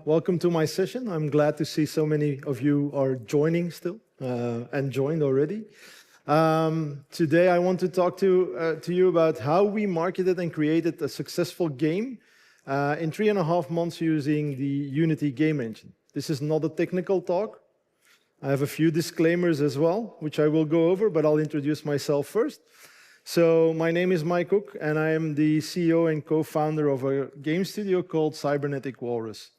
Welcome to my session. I'm glad to see so many of you are joining still and joined already. Today I want to talk to you about how we marketed and created a successful game in 3.5 months using the Unity game engine. This is not a technical talk. I have a few disclaimers as well, which I will go over, but I'll introduce myself first. So my name is Mike Cook, and I am the CEO and co-founder of a game studio called Cybernetic Walrus.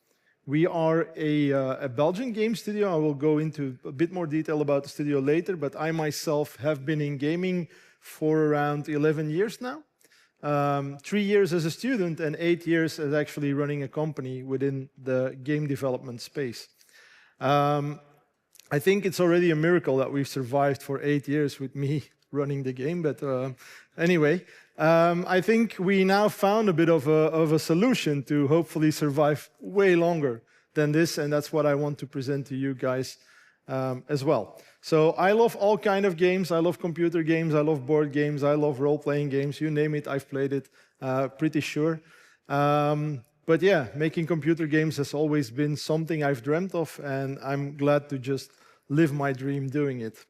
We are a Belgian game studio. I will go into a bit more detail about the studio later, but I myself have been in gaming for around 11 years now. 3 years as a student and 8 years as actually running a company within the game development space. I think it's already a miracle that we've survived for 8 years with me running the game, but anyway, I think we now found a bit of a solution to hopefully survive way longer than this, and that's what I want to present to you guys as well. So I love all kinds of games. I love computer games, I love board games, I love role-playing games, you name it, I've played it, pretty sure. But yeah, making computer games has always been something I've dreamt of, and I'm glad to just live my dream doing it.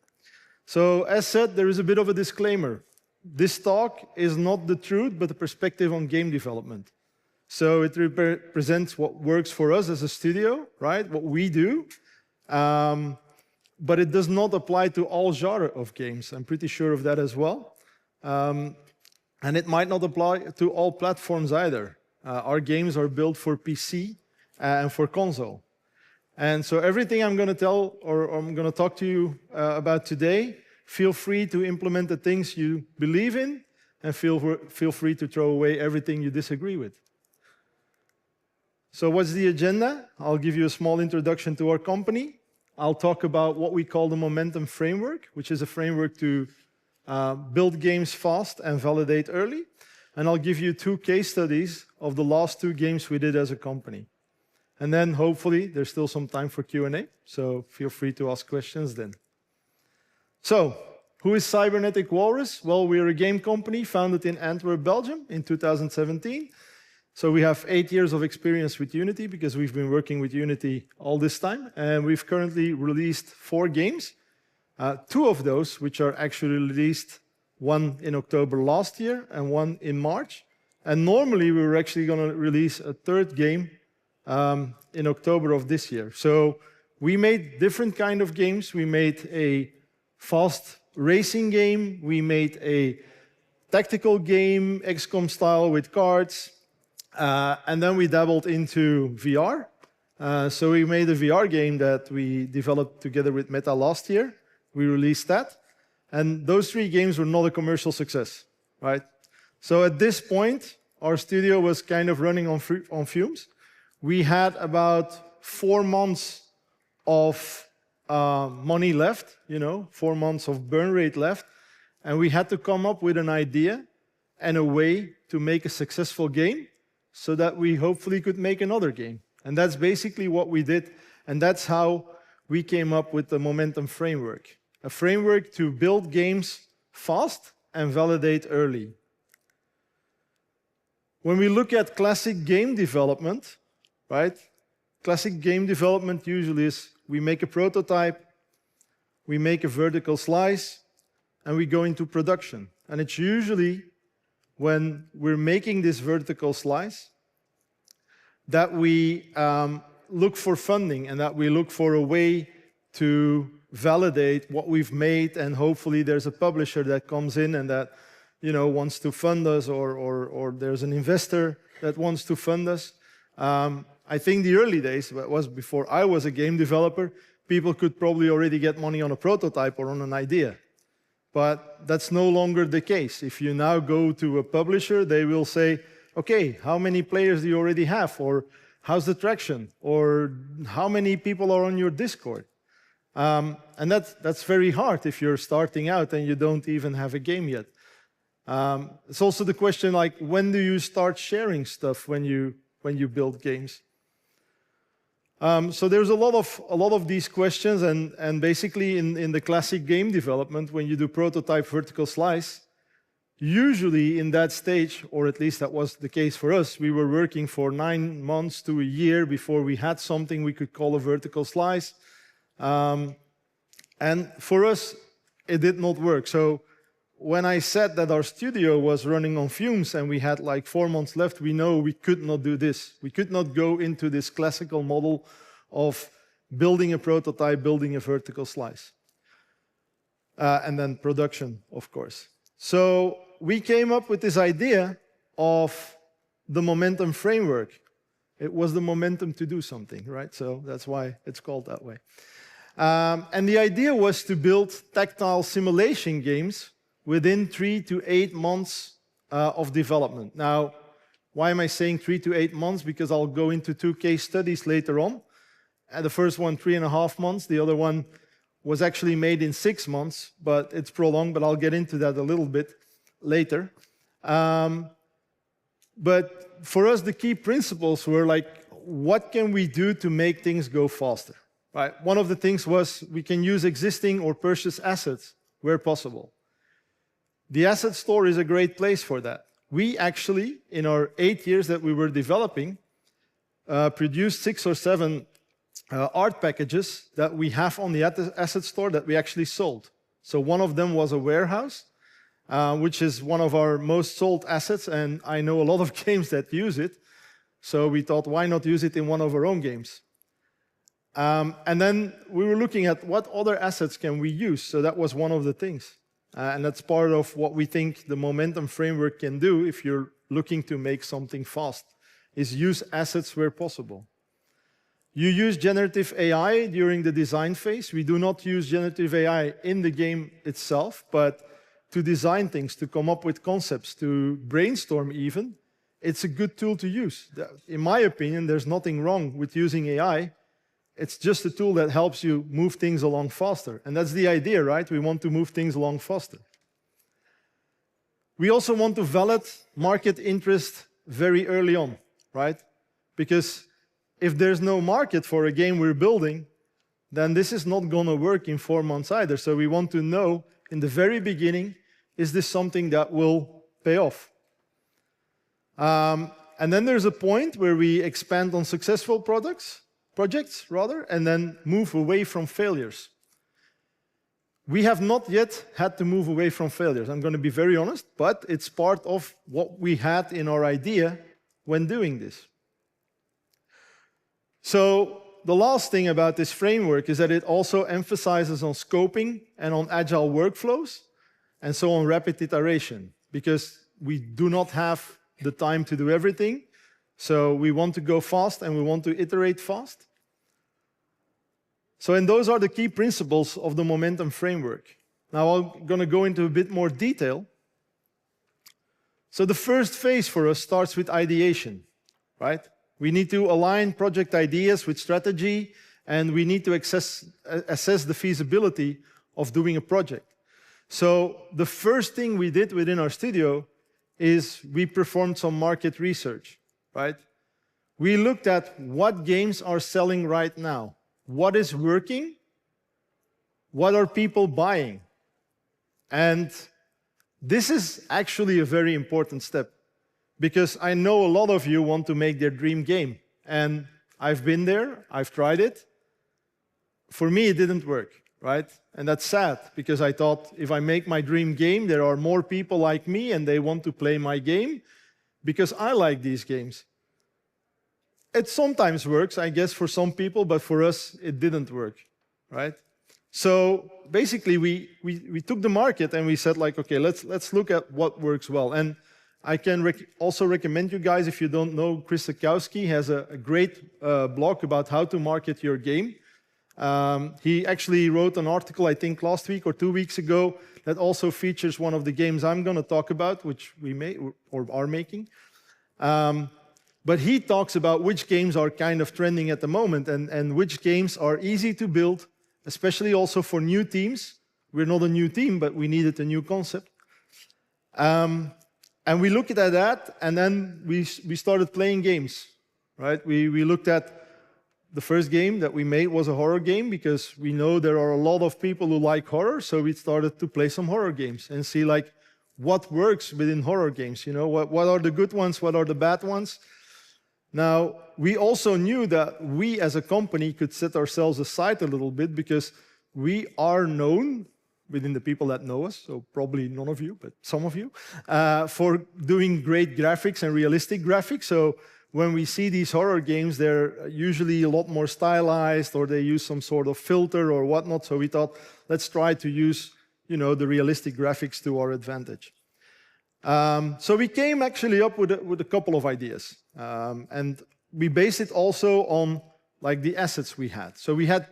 So as said, there is a bit of a disclaimer. This talk is not the truth, but the perspective on game development. So it represents what works for us as a studio, right? What we do. But it does not apply to all genre of games. I'm pretty sure of that as well. And it might not apply to all platforms either. Our games are built for PC and for console. And so everything I'm going to tell or I'm going to talk to you about today, feel free to implement the things you believe in, and feel free to throw away everything you disagree with. So what's the agenda? I'll give you a small introduction to our company. I'll talk about what we call the Momentum Framework, which is a framework to build games fast and validate early. And I'll give you 2 case studies of the last 2 games we did as a company. And then hopefully there's still some time for Q&A, so feel free to ask questions then. So, who is Cybernetic Walrus? Well, we're a game company founded in Antwerp, Belgium in 2017. So we have 8 years of experience with Unity because we've been working with Unity all this time. And we've currently released 4 games. 2 of those, which are actually released, one in October last year and one in March. And normally we were actually going to release a 3rd game in October of this year. So we made different kind of games. We made a fast racing game. We made a tactical game, XCOM style with cards. And then we dabbled into VR. So we made a VR game that we developed together with Meta last year. We released that. And those 3 games were not a commercial success, right? So at this point, our studio was kind of running on fumes. We had about 4 months of money left, 4 months of burn rate left, and we had to come up with an idea and a way to make a successful game so that we hopefully could make another game. And that's basically what we did, and that's how we came up with the Momentum Framework, a framework to build games fast and validate early. When we look at classic game development, right? Classic game development usually is we make a prototype, we make a vertical slice, and we go into production. And it's usually when we're making this vertical slice that we look for funding and that we look for a way to validate what we've made, and hopefully there's a publisher that comes in and that wants to fund us, or there's an investor that wants to fund us. I think the early days, that was before I was a game developer, people could probably already get money on a prototype or on an idea. But that's no longer the case. If you now go to a publisher, they will say, okay, how many players do you already have? Or how's the traction? Or how many people are on your Discord? And that's very hard if you're starting out and you don't even have a game yet. It's also the question, like, when do you start sharing stuff when you build games? So there's a lot of these questions, and basically in the classic game development, when you do prototype vertical slice, Usually in that stage, or at least that was the case for us, we were working for 9 months to a year before we had something we could call a vertical slice. And for us, it did not work. So when I said that our studio was running on fumes and we had like 4 months left, we know we could not do this. We could not go into this classical model of building a prototype, building a vertical slice. And then production, of course. So we came up with this idea of the momentum framework. It was the momentum to do something, right? So that's why it's called that way. And the idea was to build tactile simulation games within 3 to 8 months of development. Now, why am I saying 3 to 8 months? Because I'll go into 2 case studies later on. And the first one, 3.5 months. The other one was actually made in 6 months, but it's prolonged, but I'll get into that a little bit later. But for us, the key principles were like, what can we do to make things go faster? Right? One of the things was we can use existing or purchase assets where possible. The asset store is a great place for that. We actually, in our 8 years that we were developing, produced 6 or 7 art packages that we have on the asset store that we actually sold. So one of them was a warehouse, which is one of our most sold assets, and I know a lot of games that use it. So we thought, why not use it in one of our own games? And then we were looking at what other assets can we use. So that was one of the things. And that's part of what we think the momentum framework can do if you're looking to make something fast, is use assets where possible. You use generative AI during the design phase. We do not use generative AI in the game itself, but to design things, to come up with concepts, to brainstorm even, it's a good tool to use. In my opinion, there's nothing wrong with using AI. It's just a tool that helps you move things along faster. And that's the idea, right? We want to move things along faster. We also want to validate market interest very early on, right? Because if there's no market for a game we're building, then this is not going to work in 4 months either. So we want to know in the very beginning, is this something that will pay off? And then there's a point where we expand on successful projects, and then move away from failures. We have not yet had to move away from failures. I'm going to be very honest, but it's part of what we had in our idea when doing this. So the last thing about this framework is that it also emphasizes on scoping and on agile workflows, and so on rapid iteration, because we do not have the time to do everything. So we want to go fast and we want to iterate fast. So, and those are the key principles of the momentum framework. Now I'm going to go into a bit more detail. So the first phase for us starts with ideation, right? We need to align project ideas with strategy, and we need to assess the feasibility of doing a project. So the first thing we did within our studio is we performed some market research, right? We looked at what games are selling right now. What is working? What are people buying? And this is actually a very important step, because I know a lot of you want to make their dream game. And I've been there, I've tried it. For me, it didn't work, right? And that's sad, because I thought if I make my dream game, there are more people like me and they want to play my game because I like these games. It sometimes works, I guess, for some people, but for us, it didn't work, right? So basically, we took the market and we said, like, okay, let's look at what works well. And I can also recommend you guys, if you don't know, Chris Sakowski has a great blog about how to market your game. He actually wrote an article, I think, last week or 2 weeks ago that also features one of the games I'm going to talk about, which we may or are making. But he talks about which games are kind of trending at the moment and which games are easy to build, especially also for new teams. We're not a new team, but we needed a new concept. And we looked at that, and then we started playing games, right? We looked at the first game that we made was a horror game, because we know there are a lot of people who like horror, so we started to play some horror games and see, like, what works within horror games. You know, what are the good ones, what are the bad ones? Now, we also knew that we as a company could set ourselves aside a little bit because we are known within the people that know us, so probably none of you, but some of you, for doing great graphics and realistic graphics. So when we see these horror games, they're usually a lot more stylized, or they use some sort of filter or whatnot. So we thought, let's try to use, you know, the realistic graphics to our advantage. So we came actually up with a couple of ideas, and we based it also on like the assets we had. So we had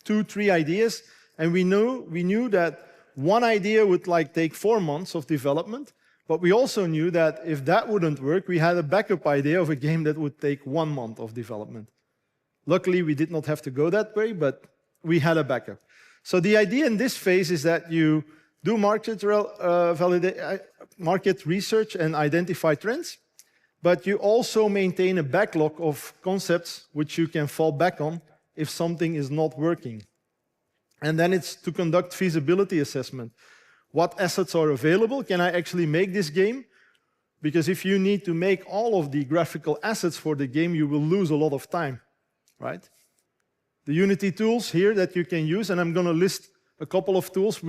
2-3 ideas, and we knew that one idea would like take 4 months of development, but we also knew that if that wouldn't work, we had a backup idea of a game that would take 1 month of development. Luckily, we did not have to go that way, but we had a backup. So the idea in this phase is that you do market research and identify trends, but you also maintain a backlog of concepts which you can fall back on if something is not working. And then it's to conduct feasibility assessment. What assets are available? Can I actually make this game? Because if you need to make all of the graphical assets for the game, you will lose a lot of time, right? The Unity tools here that you can use, and I'm going to list a couple of tools.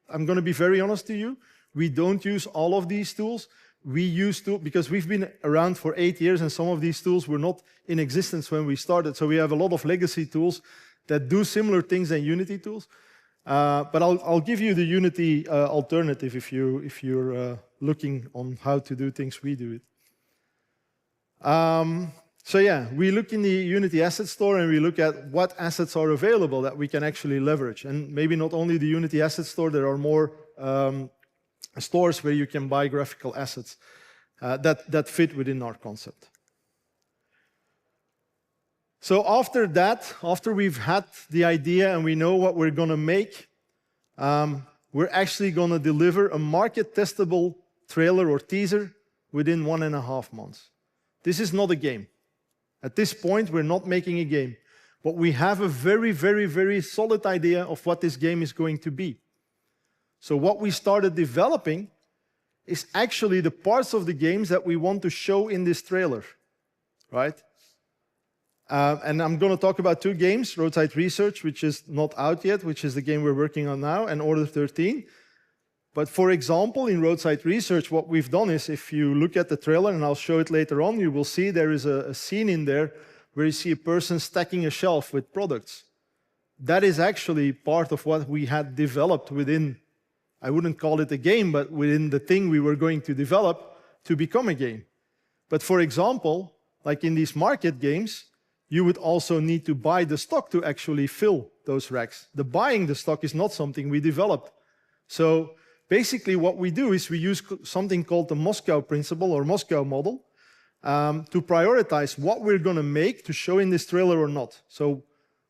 I'm going to be very honest to you. We don't use all of these tools. We use tools because we've been around for 8 years, and some of these tools were not in existence when we started. So we have a lot of legacy tools that do similar things than Unity tools. But I'll give you the Unity alternative if you're looking on how to do things we do it. So yeah, we look in the Unity Asset Store and we look at what assets are available that we can actually leverage. And maybe not only the Unity Asset Store, there are more stores where you can buy graphical assets that fit within our concept. So after that, after we've had the idea and we know what we're going to make, we're actually going to deliver a market-testable trailer or teaser within 1.5 months. This is not a game. At this point, we're not making a game. But we have a very, very, very solid idea of what this game is going to be. So what we started developing is actually the parts of the games that we want to show in this trailer, right? And I'm going to talk about 2 games, Roadside Research, which is not out yet, which is the game we're working on now, and Order 13. But for example, in Roadside Research, what we've done is, if you look at the trailer, and I'll show it later on, you will see there is a scene in there where you see a person stacking a shelf with products. That is actually part of what we had developed within, I wouldn't call it a game, but within the thing we were going to develop to become a game. But for example, like in these market games, you would also need to buy the stock to actually fill those racks. The buying the stock is not something we developed. So basically what we do is we use something called the Moscow principle or Moscow model to prioritize what we're going to make to show in this trailer or not. So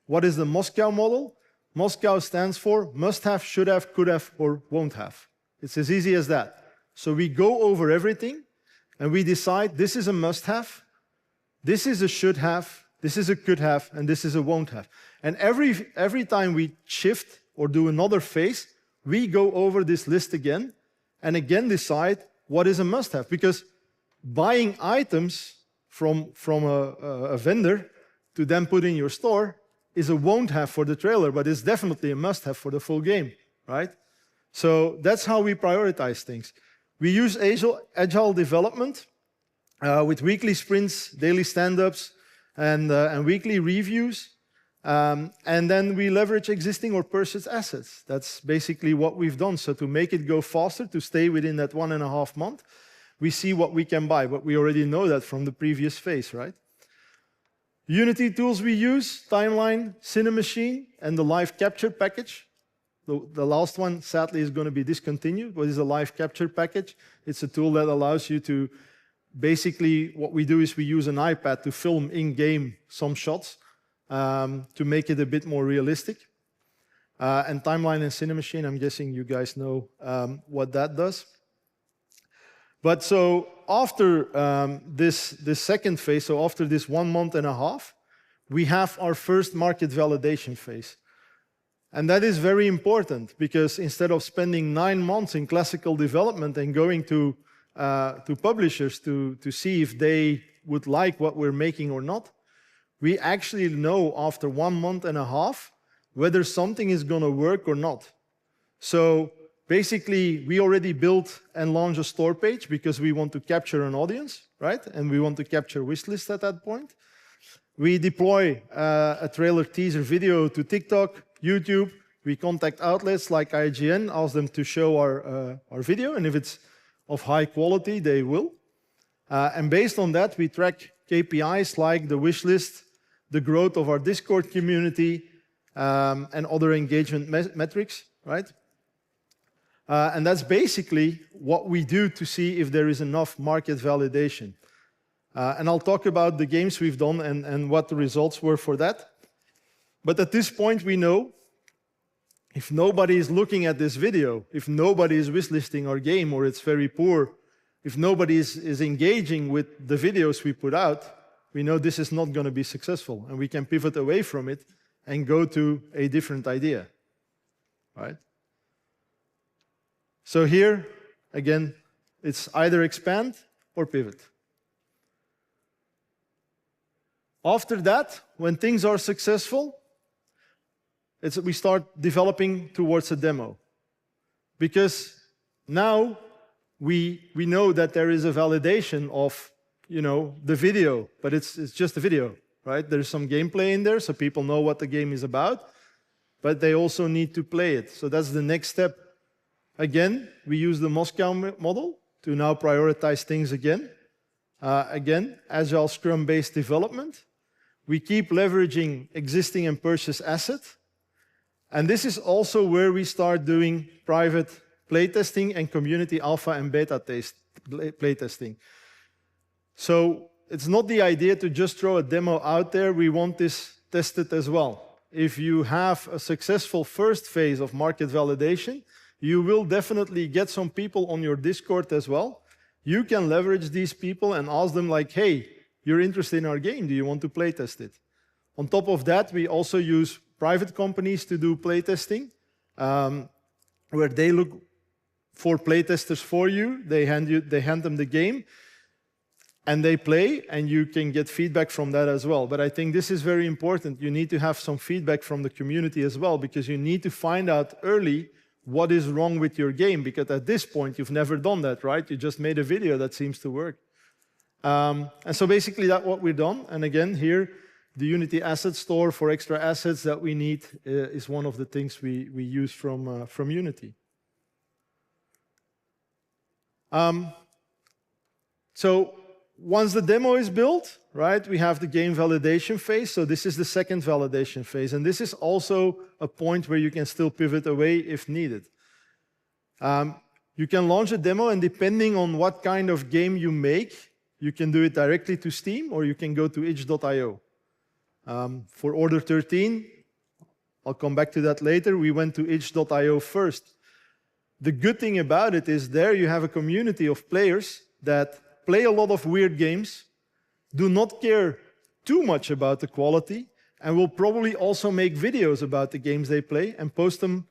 what is the Moscow model? Moscow stands for must have, should have, could have, or won't have. It's as easy as that. So we go over everything and we decide this is a must have, this is a should have, this is a could have, and this is a won't have. And every time we shift or do another phase, we go over this list again and again decide what is a must have. Because buying items from a vendor to then put in your store is a won't have for the trailer, but it's definitely a must have for the full game, right? So that's how we prioritize things. We use agile development with weekly sprints, daily stand-ups, and weekly reviews. And then we leverage existing or purchased assets. That's basically what we've done. So to make it go faster, to stay within that 1.5 month, we see what we can buy, but we already know that from the previous phase, right? Unity tools we use, Timeline, Cinemachine, and the live capture package. The last one, sadly, is going to be discontinued. What is a live capture package? It's a tool that allows you to, basically, what we do is we use an iPad to film in-game some shots to make it a bit more realistic. And Timeline and Cinemachine, I'm guessing you guys know what that does. But so after this second phase, so after this 1.5 months, we have our first market validation phase. And that is very important, because instead of spending 9 months in classical development and going to publishers to see if they would like what we're making or not, we actually know after 1.5 months whether something is going to work or not. So basically, we already built and launched a store page because we want to capture an audience, right? And we want to capture wishlist at that point. We deploy a trailer teaser video to TikTok, YouTube. We contact outlets like IGN, ask them to show our video, and if it's of high quality, they will. And based on that, we track KPIs like the wishlist, the growth of our Discord community, and other engagement metrics, right? And that's basically what we do to see if there is enough market validation. And I'll talk about the games we've done and what the results were for that. But at this point, we know if nobody is looking at this video, if nobody is wishlisting our game or it's very poor, if nobody is engaging with the videos we put out, we know this is not going to be successful, and we can pivot away from it and go to a different idea, right? So here, again, it's either expand or pivot. After that, when things are successful, we start developing towards a demo. Because now we know that there is a validation of, the video, but it's just a video, right? There's some gameplay in there, so people know what the game is about, but they also need to play it. So that's the next step. Again, we use the Moscow model to now prioritize things again. Again, Agile Scrum-based development. We keep leveraging existing and purchased assets. And this is also where we start doing private playtesting and community alpha and beta playtesting. So it's not the idea to just throw a demo out there. We want this tested as well. If you have a successful first phase of market validation, you will definitely get some people on your Discord as well. You can leverage these people and ask them like, hey, you're interested in our game, do you want to playtest it? On top of that, we also use private companies to do playtesting, where they look for playtesters for you. They hand them the game, and they play, and you can get feedback from that as well. But I think this is very important. You need to have some feedback from the community as well, because you need to find out early what is wrong with your game, because at this point, you've never done that, right? You just made a video that seems to work. And so basically that's what we've done. And again, here, the Unity Asset Store for extra assets that we need is one of the things we use from Unity. So once the demo is built, right, we have the game validation phase. So this is the second validation phase. And this is also a point where you can still pivot away if needed. You can launch a demo, and depending on what kind of game you make, you can do it directly to Steam, or you can go to itch.io. For Order 13, I'll come back to that later, we went to itch.io first. The good thing about it is there you have a community of players that play a lot of weird games, do not care too much about the quality, and will probably also make videos about the games they play and post them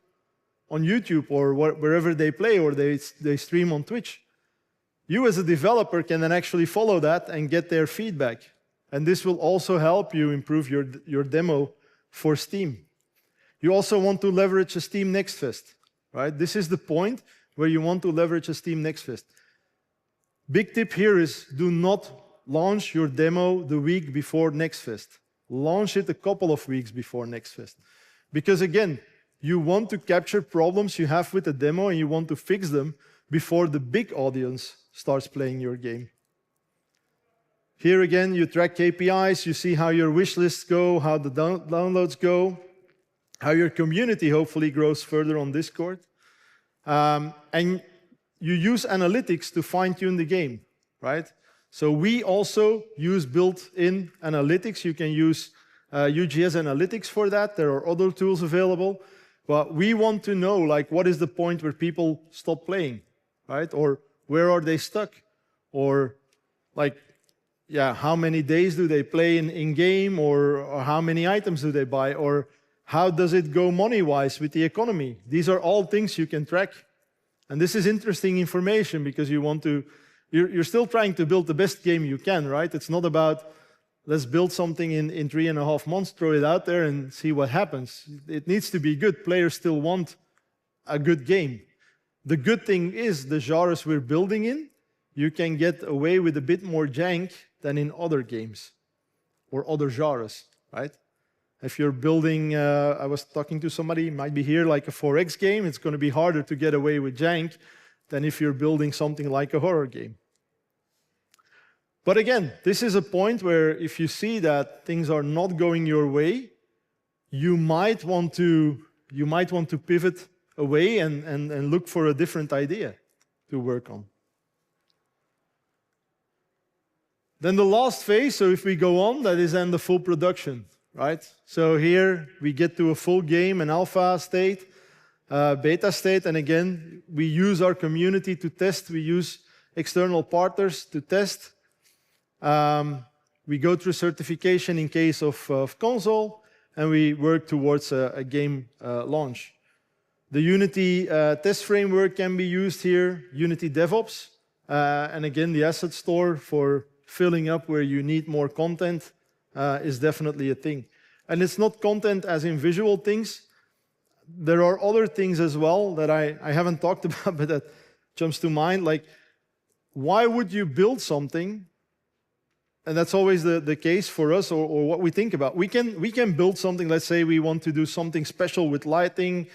on YouTube or wherever they play, or they stream on Twitch. You as a developer can then actually follow that and get their feedback. And this will also help you improve your demo for Steam. You also want to leverage a Steam Next Fest, right? This is the point where you want to leverage a Steam Next Fest. Big tip here is do not launch your demo the week before Next Fest. Launch it a couple of weeks before Next Fest. Because again, you want to capture problems you have with the demo, and you want to fix them before the big audience starts playing your game. Here again, you track KPIs, you see how your wish lists go, how the downloads go, how your community hopefully grows further on Discord. And you use analytics to fine-tune the game, right? So we also use built-in analytics. You can use UGS analytics for that. There are other tools available. But we want to know, like, what is the point where people stop playing, right? Or where are they stuck? Or, like, yeah, how many days do they play in game? Or how many items do they buy? Or How does it go money-wise with the economy? These are all things you can track. And this is interesting information because you're still trying to build the best game you can, right? It's not about, let's build something in 3.5 months, throw it out there and see what happens. It needs to be good. Players still want a good game. The good thing is the genres we're building in, you can get away with a bit more jank than in other games or other genres, right? If you're building, I was talking to somebody, might be here, like a 4X game, it's going to be harder to get away with jank than if you're building something like a horror game. But again, this is a point where if you see that things are not going your way, you might want to pivot away and look for a different idea to work on. Then the last phase, so if we go on, that is then the full production, right? So here we get to a full game, an alpha state, beta state, and again, we use our community to test, we use external partners to test. We go through certification in case of console, and we work towards a game launch. The Unity test framework can be used here, Unity DevOps, and again, the asset store for filling up where you need more content is definitely a thing. And it's not content as in visual things. There are other things as well that I haven't talked about, but that jumps to mind. Like, why would you build something? And that's always the case for us, or what we think about. We can build something, let's say we want to do something special with lighting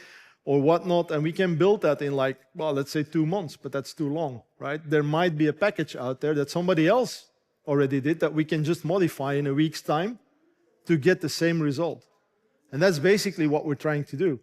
or whatnot, and we can build that in like, well, let's say 2 months, but that's too long, right? There might be a package out there that somebody else already did that we can just modify in a week's time to get the same result. And that's basically what we're trying to do.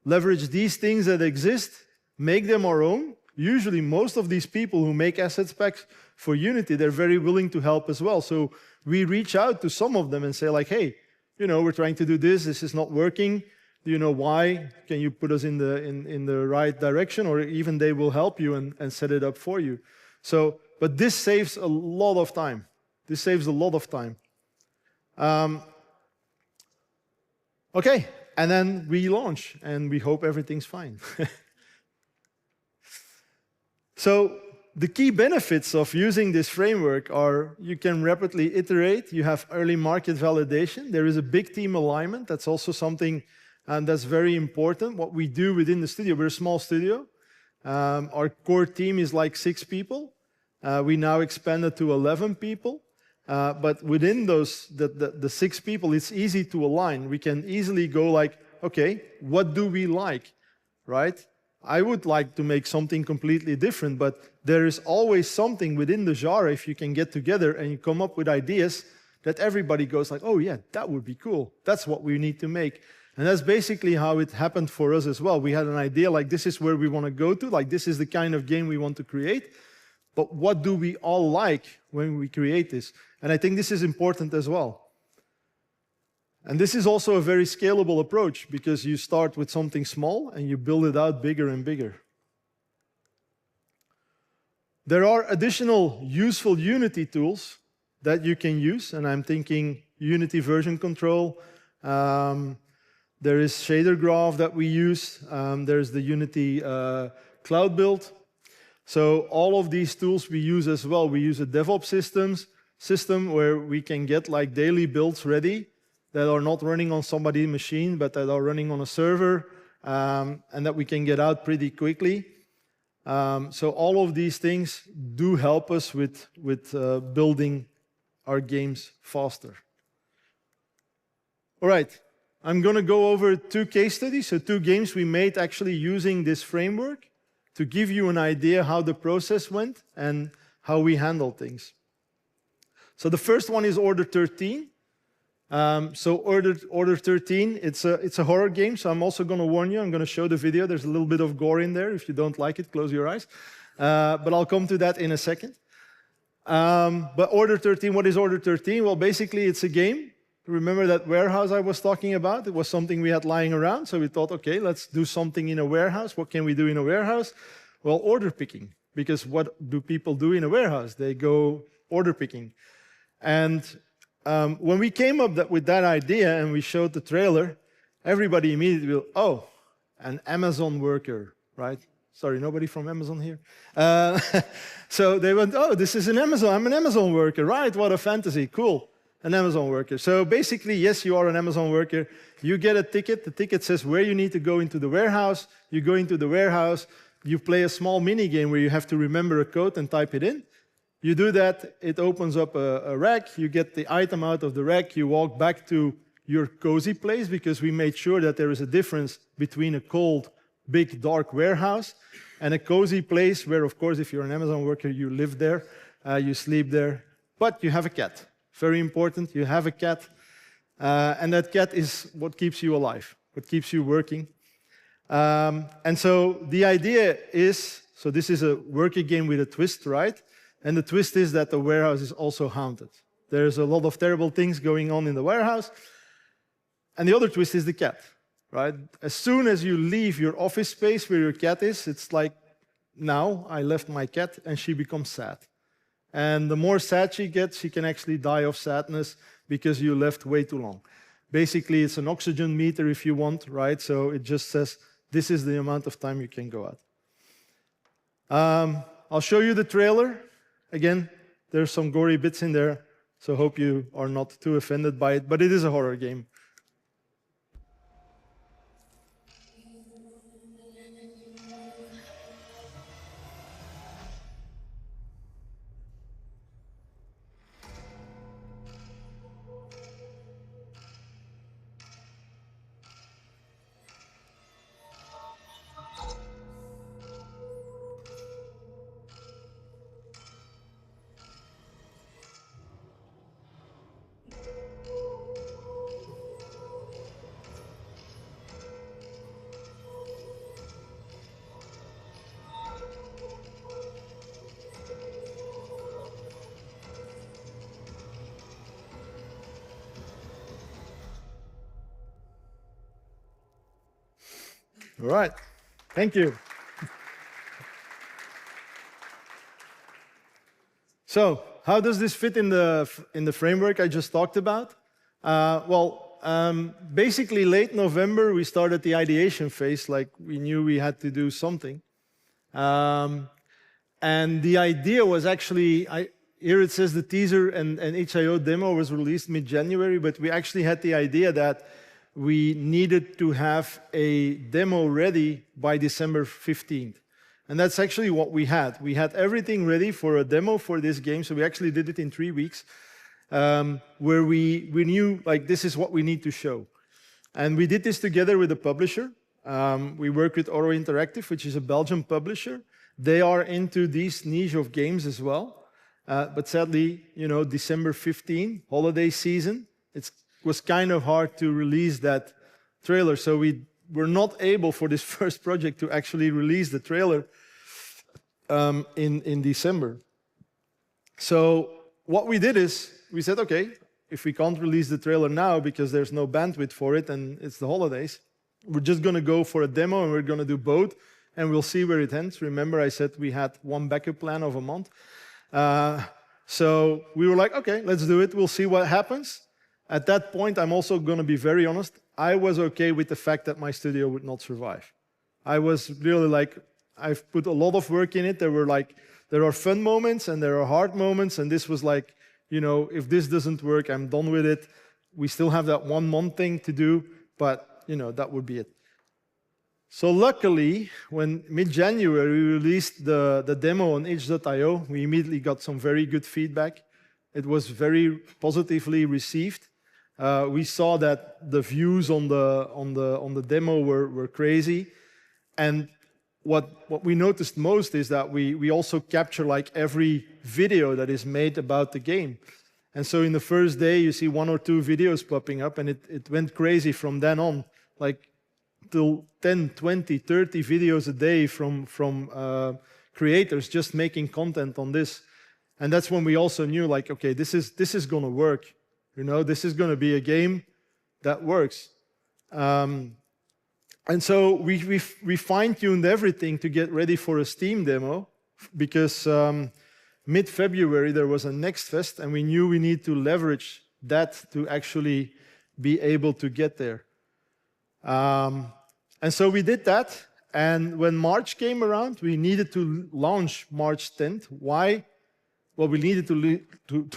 Leverage these things that exist, make them our own. Usually most of these people who make asset specs for Unity, they're very willing to help as well. So we reach out to some of them and say like, hey, we're trying to do this is not working. Do you know why? Can you put us in the right direction? Or even they will help you and set it up for you. So, but this saves a lot of time. This saves a lot of time. Okay, and then we launch, and we hope everything's fine. So the key benefits of using this framework are you can rapidly iterate, you have early market validation, there is a big team alignment, that's also something that's very important. What we do within the studio, we're a small studio. Our core team is like 6 people. We now expanded to 11 people. But within those, the 6 people, it's easy to align. We can easily go like, okay, what do we like, right? I would like to make something completely different, but there is always something within the genre if you can get together and you come up with ideas that everybody goes like, oh yeah, that would be cool. That's what we need to make. And that's basically how it happened for us as well. We had an idea like this is where we want to go to, like this is the kind of game we want to create. But what do we all like when we create this? And I think this is important as well. And this is also a very scalable approach because you start with something small and you build it out bigger and bigger. There are additional useful Unity tools that you can use, and I'm thinking Unity version control. There is shader graph that we use. There's the Unity cloud build. So all of these tools we use as well. We use a DevOps system where we can get like daily builds ready that are not running on somebody's machine, but that are running on a server, and that we can get out pretty quickly. So all of these things do help us with building our games faster. All right, I'm going to go over 2 case studies, so 2 games we made actually using this framework to give you an idea how the process went and how we handle things. So the first one is Order 13. So Order 13, it's a horror game, so I'm also going to warn you. I'm going to show the video. There's a little bit of gore in there. If you don't like it, close your eyes. But I'll come to that in a second. But Order 13, what is Order 13? Well, basically, it's a game. Remember that warehouse I was talking about? It was something we had lying around, so we thought, okay, let's do something in a warehouse. What can we do in a warehouse? Well, order picking, because what do people do in a warehouse? They go order picking. And when we came up with that idea and we showed the trailer, everybody immediately will, oh, an Amazon worker, right? Sorry, nobody from Amazon here? So they went, oh, this is an Amazon. I'm an Amazon worker, right? What a fantasy. Cool. An Amazon worker. So basically, yes, you are an Amazon worker. You get a ticket. The ticket says where you need to go into the warehouse. You go into the warehouse. You play a small mini game where you have to remember a code and type it in. You do that. It opens up a rack. You get the item out of the rack. You walk back to your cozy place because we made sure that there is a difference between a cold, big, dark warehouse and a cozy place where, of course, if you're an Amazon worker, you live there, you sleep there, but you have a cat. Very important, you have a cat, and that cat is what keeps you alive, what keeps you working. And so the idea is, so this is a worker game with a twist, right? And the twist is that the warehouse is also haunted. There's a lot of terrible things going on in the warehouse. And the other twist is the cat. Right? As soon as you leave your office space where your cat is, it's like, now I left my cat, and she becomes sad. And the more sad she gets, she can actually die of sadness because you left way too long. Basically, it's an oxygen meter if you want, right? So it just says, this is the amount of time you can go out. I'll show you the trailer. Again, there's some gory bits in there, so hope you are not too offended by it, but it is a horror game. All right, thank you. So, how does this fit in the framework I just talked about? Basically, late November, we started the ideation phase, like we knew we had to do something. And the idea was actually, here it says the teaser and HIO demo was released mid-January, but we actually had the idea that we needed to have a demo ready by December 15th. And that's actually what we had. We had everything ready for a demo for this game, so we actually did it in 3 weeks, where we knew, like, this is what we need to show. And we did this together with a publisher. We work with Oro Interactive, which is a Belgian publisher. They are into these niche of games as well. But sadly, you know, December 15, holiday season, it was kind of hard to release that trailer. So we were not able for this first project to actually release the trailer in December. So what we did is we said, okay, if we can't release the trailer now because there's no bandwidth for it and it's the holidays, we're just going to go for a demo and we're going to do both and we'll see where it ends. Remember, I said we had one backup plan of a month. So we were like, okay, let's do it. We'll see what happens. At that point, I'm also going to be very honest. I was okay with the fact that my studio would not survive. I was really like, I've put a lot of work in it. There are fun moments and there are hard moments. And this was like, you know, if this doesn't work, I'm done with it. We still have that 1 month thing to do, but, you know, that would be it. So luckily, when mid-January we released the demo on itch.io, we immediately got some very good feedback. It was very positively received. We saw that the views on the demo were crazy, and what we noticed most is that we also capture like every video that is made about the game. And so in the first day, you see 1 or 2 videos popping up, and it went crazy from then on, like till 10, 20, 30 videos a day from creators just making content on this. And that's when we also knew, like, okay, this is going to work. You know, this is going to be a game that works. And so we fine-tuned everything to get ready for a Steam demo, because mid-February there was a Next Fest, and we knew we need to leverage that to actually be able to get there. And so we did that. And when March came around, we needed to launch March 10th. Why? Well, we needed to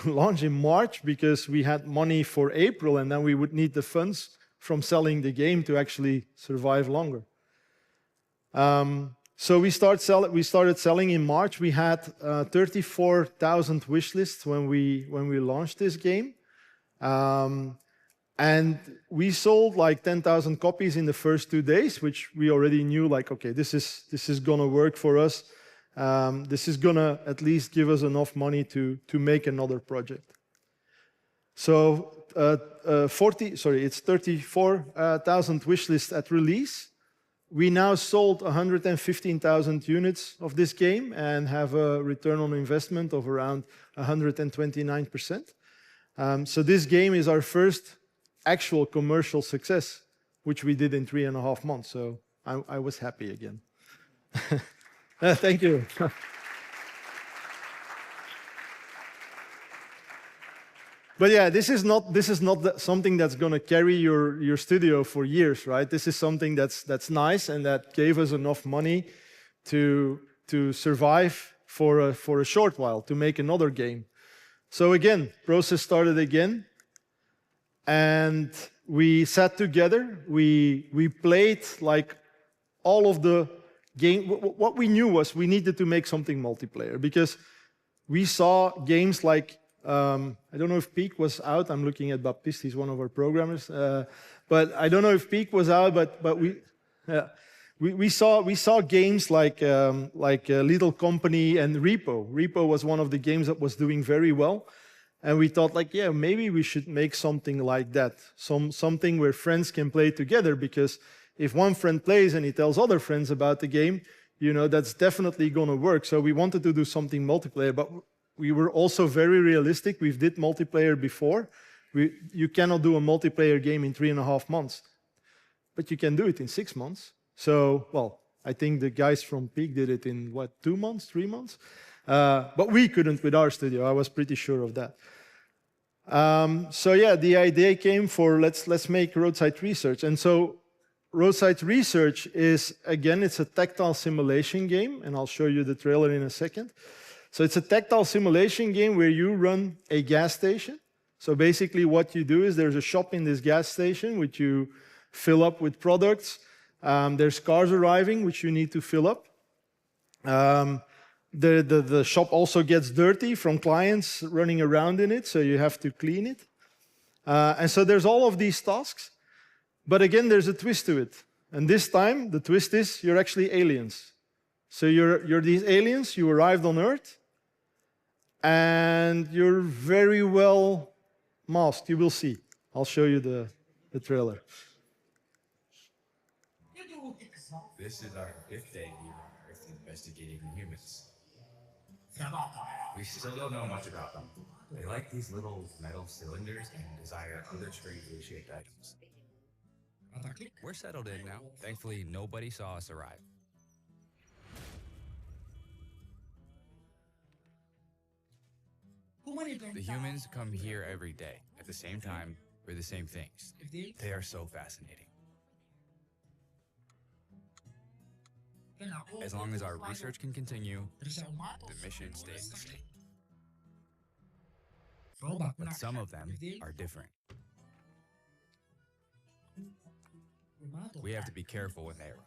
launch in March because we had money for April, and then we would need the funds from selling the game to actually survive longer. So we started selling in March. We had 34,000 wish lists when we launched this game. And we sold like 10,000 copies in the first 2 days, which we already knew, like, okay, this is gonna work for us. This is gonna at least give us enough money to make another project. So it's 34,000 wish lists at release. We now sold 115,000 units of this game and have a return on investment of around 129%. So this game is our first actual commercial success, which we did in 3.5 months. So I was happy again. Thank you. But yeah, this is not something that's going to carry your studio for years, right? This is something that's nice and that gave us enough money to survive for a short while, to make another game. So again, process started again, and we sat together. We played like all of the game. What we knew was we needed to make something multiplayer because we saw games like I don't know if Peak was out. I'm looking at Baptiste, he's one of our programmers. But I don't know if Peak was out, but we saw games like Little Company and Repo. Repo was one of the games that was doing very well. And we thought, like, yeah, maybe we should make something like that. Something where friends can play together, because if one friend plays and he tells other friends about the game, you know, that's definitely going to work. So we wanted to do something multiplayer, but we were also very realistic. We did multiplayer before. You cannot do a multiplayer game in 3.5 months, but you can do it in 6 months. So, well, I think the guys from Peak did it in, what, 2 months, 3 months? But we couldn't with our studio. I was pretty sure of that. So yeah, the idea came for let's make Roadside Research. And so Roadside Research is, again, it's a tactile simulation game, and I'll show you the trailer in a second. So it's a tactile simulation game where you run a gas station. So basically what you do is there's a shop in this gas station which you fill up with products. There's cars arriving which you need to fill up. The shop also gets dirty from clients running around in it, so you have to clean it. And so there's all of these tasks. But again, there's a twist to it. And this time, the twist is you're actually aliens. So you're these aliens, you arrived on Earth, and you're very well masked. You will see. I'll show you the trailer. This is our 5th day here on Earth investigating humans. We still don't know much about them. They like these little metal cylinders and desire other strangely shaped items. We're settled in now. Thankfully, nobody saw us arrive. The humans come here every day at the same time for the same things. They are so fascinating. As long as our research can continue, the mission stays the same. But some of them are different. We have to be careful when they arrive.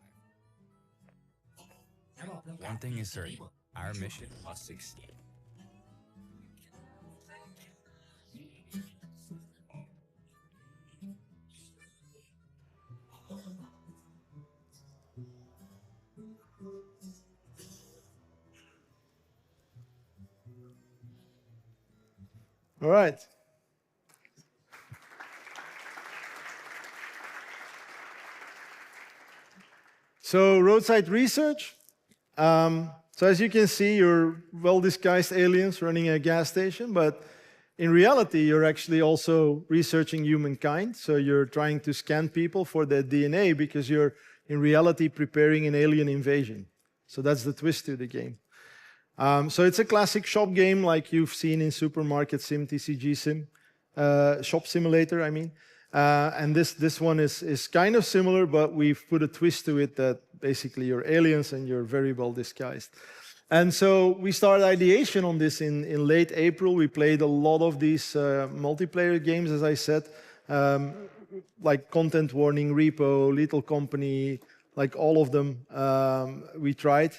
One thing is certain, our mission must succeed. All right. So Roadside Research. So as you can see, you're well-disguised aliens running a gas station, but in reality, you're actually also researching humankind. So you're trying to scan people for their DNA because you're, in reality, preparing an alien invasion. So that's the twist to the game. So it's a classic shop game like you've seen in Supermarket Sim, TCG Sim, Shop Simulator, I mean. And this one is kind of similar, but we've put a twist to it that basically you're aliens and you're very well disguised. And so we started ideation on this in late April. We played a lot of these multiplayer games, as I said, like Content Warning, Repo, Little Company, like all of them we tried.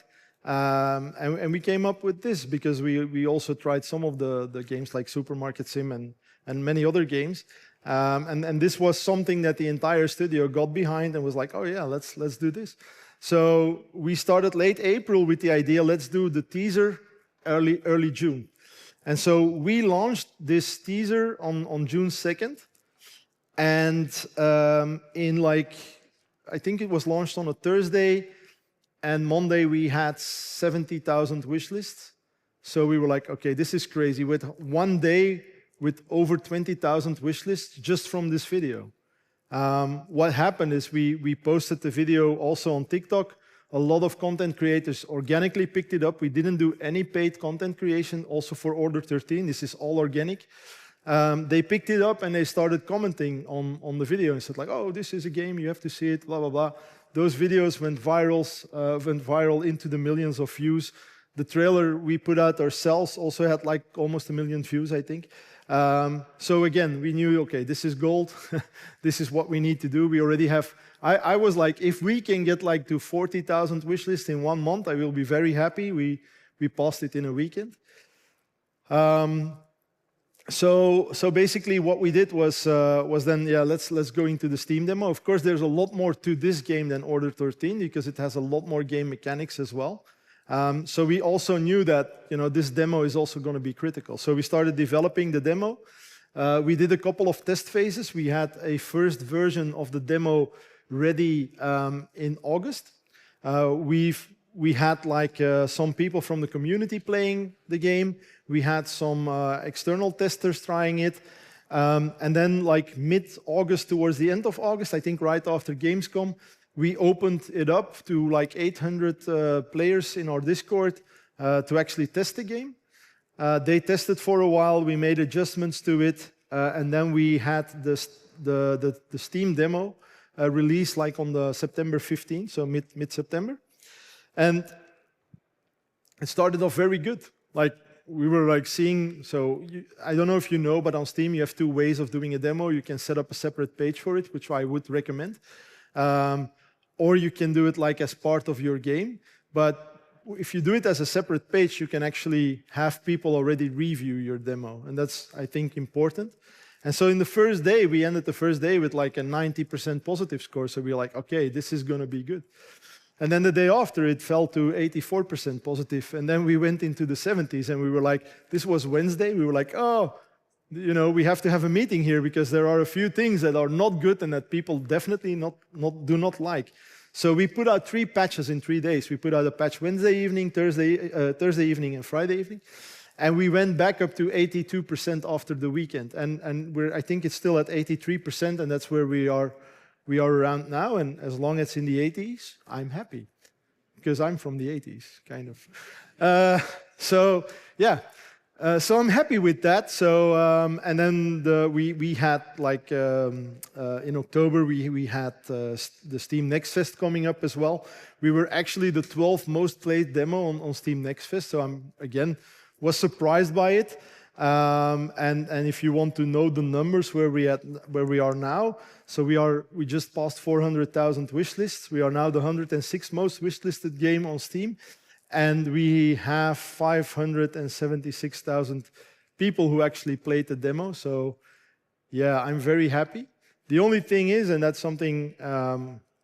And we came up with this because we also tried some of the games like Supermarket Sim and many other games. And this was something that the entire studio got behind and was like, oh yeah, let's do this. So we started late April with the idea, let's do the teaser early June. And so we launched this teaser on June 2nd. And in like, I think it was launched on a Thursday, and Monday we had 70,000 wish lists. So we were like, okay, this is crazy. With one day, with over 20,000 wish lists just from this video. What happened is we posted the video also on TikTok. A lot of content creators organically picked it up. We didn't do any paid content creation also for Order 13. This is all organic. They picked it up and they started commenting on the video and said like, oh, this is a game, you have to see it, blah, blah, blah. Those videos went viral into the millions of views. The trailer we put out ourselves also had like almost 1 million views, I think. So again, we knew, okay, this is gold. This is what we need to do. We already have, I was like, if we can get like to 40,000 wish lists in 1 month, I will be very happy. We passed it in a weekend. So basically what we did was then, yeah, let's go into the Steam demo. Of course, there's a lot more to this game than Order 13 because it has a lot more game mechanics as well. So we also knew that this demo is also going to be critical. So we started developing the demo. We did a couple of test phases. We had a first version of the demo ready in August. We had like some people from the community playing the game. We had some external testers trying it. And then like mid-August, towards the end of August, I think right after Gamescom, we opened it up to like 800 players in our Discord to actually test the game. They tested for a while, we made adjustments to it, and then we had the Steam demo released like on the September 15th, so mid-September. And it started off very good. Like we were like seeing, so I don't know if you know, but on Steam you have 2 ways of doing a demo. You can set up a separate page for it, which I would recommend. Or you can do it like as part of your game. But if you do it as a separate page, you can actually have people already review your demo. And that's, I think, important. And so in the first day, we ended the first day with like a 90% positive score. So we were like, okay, this is going to be good. And then the day after, it fell to 84% positive. And then we went into the 70s and we were like, this was Wednesday. We were like, oh, we have to have a meeting here because there are a few things that are not good and that people definitely do not like. So we put out 3 patches in 3 days. We put out a patch Wednesday evening, Thursday evening, and Friday evening. And we went back up to 82% after the weekend. And I think it's still at 83%, and that's where we are around now. And as long as it's in the 80s, I'm happy. Because I'm from the 80s, kind of. So, yeah. So I'm happy with that. So and then we had like in October we had the Steam Next Fest coming up as well. We were actually the 12th most played demo on Steam Next Fest. So I'm again was surprised by it. And if you want to know the numbers where we are now, so we just passed 400,000 wish lists. We are now the 106th most wishlisted game on Steam. And we have 576,000 people who actually played the demo. So, yeah, I'm very happy. The only thing is, and that's something,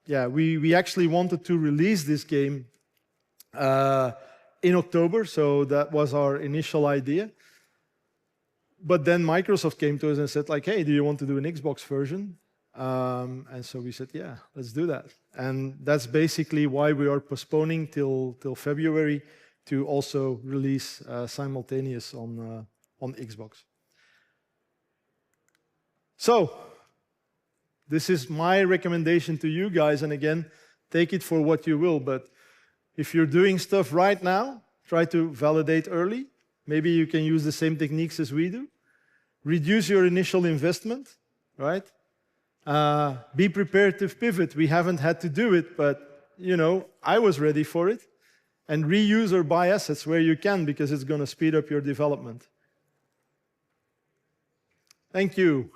we actually wanted to release this game in October. So that was our initial idea. But then Microsoft came to us and said, like, hey, do you want to do an Xbox version? And so we said, yeah, let's do that. And that's basically why we are postponing till February to also release simultaneous on Xbox. So this is my recommendation to you guys. And again, take it for what you will. But if you're doing stuff right now, try to validate early. Maybe you can use the same techniques as we do. Reduce your initial investment, right? Be prepared to pivot. We haven't had to do it, but I was ready for it. And reuse or buy assets where you can, because it's going to speed up your development. Thank you.